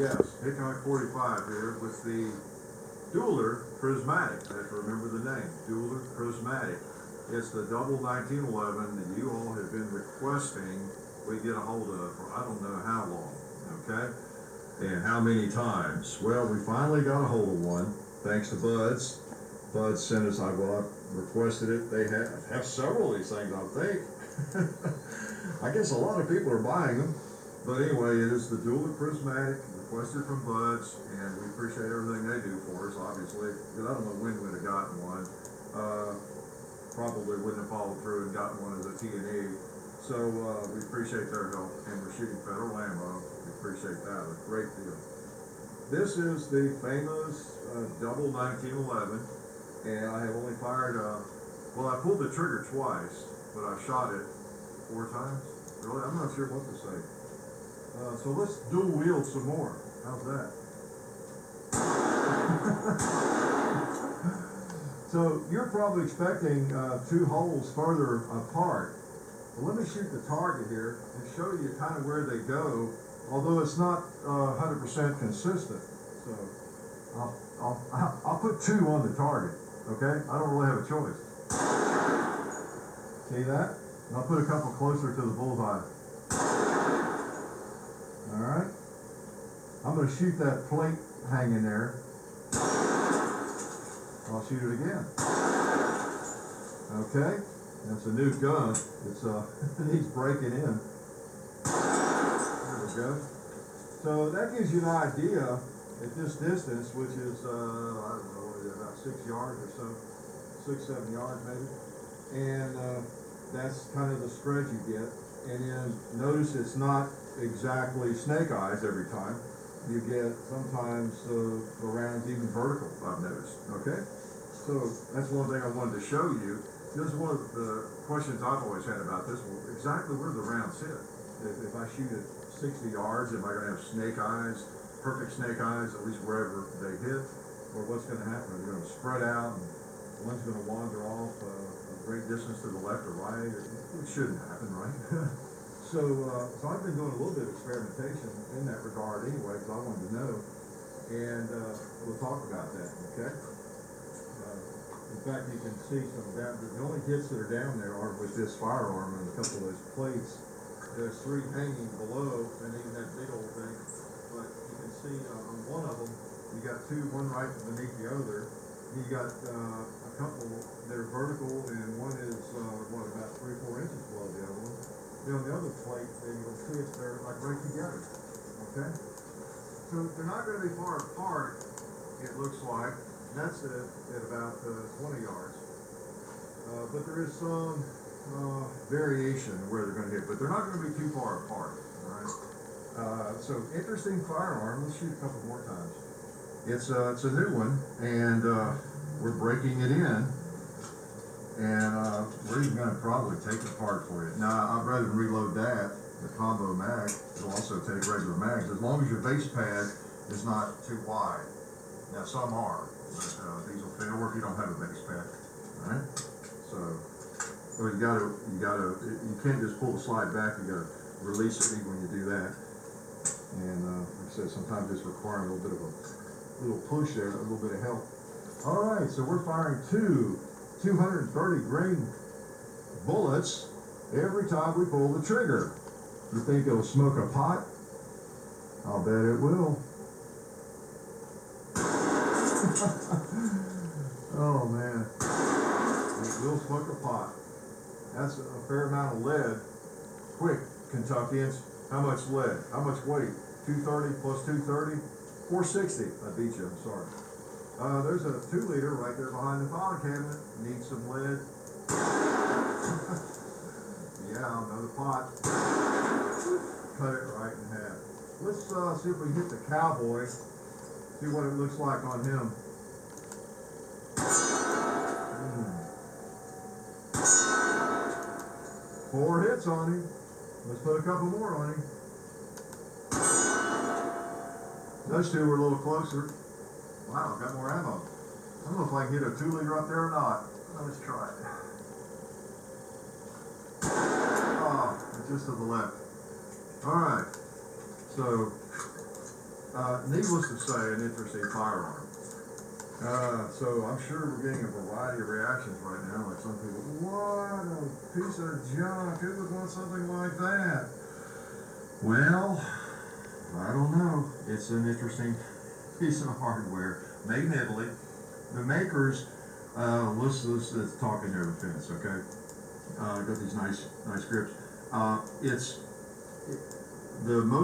Yes, Hickok 45 here with the Dueler Prismatic. You have to remember the name, Dueler Prismatic. It's the double 1911 that you all have been requesting we get a hold of for I don't know how long, okay? And how many times? Well, we finally got a hold of one, thanks to Buds. Buds sent us, I requested it. They have several of these things, I think. I guess a lot of people are buying them. But anyway, it is the Dueler Prismatic, requested from Buds, and we appreciate everything they do for us, obviously. Because I don't know when we'd have gotten one. Probably wouldn't have followed through and gotten one as a T&E. So we appreciate their help, and we're shooting federal ammo. We appreciate that a great deal. This is the famous double 1911, and I have only fired, well, I pulled the trigger twice, but I shot it 4 times. Really, I'm not sure what to say. So let's dual wield some more. How's that? So you're probably expecting 2 holes further apart. Well, let me shoot the target here and show you kind of where they go, although it's not 100% consistent. So I'll put 2 on the target, okay? I don't really have a choice. See that? And I'll put a couple closer to the bullseye. All right. I'm going to shoot that plate hanging there. I'll shoot it again. Okay. That's a new gun. It's it needs breaking in. There we go. So that gives you an idea at this distance, which is I don't know, what is it, about 6 yards or so, 6-7 yards maybe. And that's kind of the spread you get. And then notice it's not exactly snake eyes every time. You get sometimes the rounds even vertical, I've noticed, okay? So that's one thing I wanted to show you. This is one of the questions I've always had about this. Well, exactly where the rounds hit. If I shoot at 60 yards, am I going to have snake eyes, perfect snake eyes, at least wherever they hit? Or what's going to happen? Are they going to spread out and one's going to wander off a great distance to the left or right? It shouldn't happen, right? So I've been doing a little bit of experimentation in that regard anyway, because I wanted to know, and we'll talk about that, okay? In fact, you can see some down, the only hits that are down there are with this firearm and a couple of those plates. There's 3 hanging below, and even that big old thing, but you can see on one of them, you got 2, one right beneath the other. You got a couple that are vertical, and one is, about 3-4 inches below the other one. Then on the other plate, then you'll see they're like right together, okay? So they're not going to be far apart, it looks like. That's at about 20 yards. But there is some variation where they're going to hit, but they're not going to be too far apart, all right? So interesting firearm. Let's shoot a couple more times. It's a new one, and we're breaking it in. And we're even going to probably take it apart for you. Now, I'd rather reload that, the combo mag. It'll also take regular mags, as long as your base pad is not too wide. Now, some are, but these will fit, or if you don't have a base pad. All right. So you can't just pull the slide back. You got to release it when you do that. And like I said, sometimes it's requiring a little bit of a little push there, a little bit of help. All right. So we're firing 230 grain bullets every time we pull the trigger. You think it'll smoke a pot? I'll bet it will. Oh man, it will smoke a pot. That's a fair amount of lead. Quick, Kentuckians, how much lead? How much weight? 230 plus 230? 460. I beat you, I'm sorry. There's a 2-liter right there behind the filing cabinet. Needs some lead. Yeah, another pot. Cut it right in half. Let's see if we can hit the cowboy. See what it looks like on him. 4 hits on him. Let's put a couple more on him. Those 2 were a little closer. Wow, I've got more ammo. I don't know if I can hit a 2-liter up there or not. Let's try it. Oh, just to the left. All right. So needless to say, an interesting firearm. So I'm sure we're getting a variety of reactions right now. Like some people, what a piece of junk, who would want something like that? Well, I don't know. It's an interesting piece of hardware, made in Italy. The makers, let's talk in their defense, okay? Got these nice grips. The most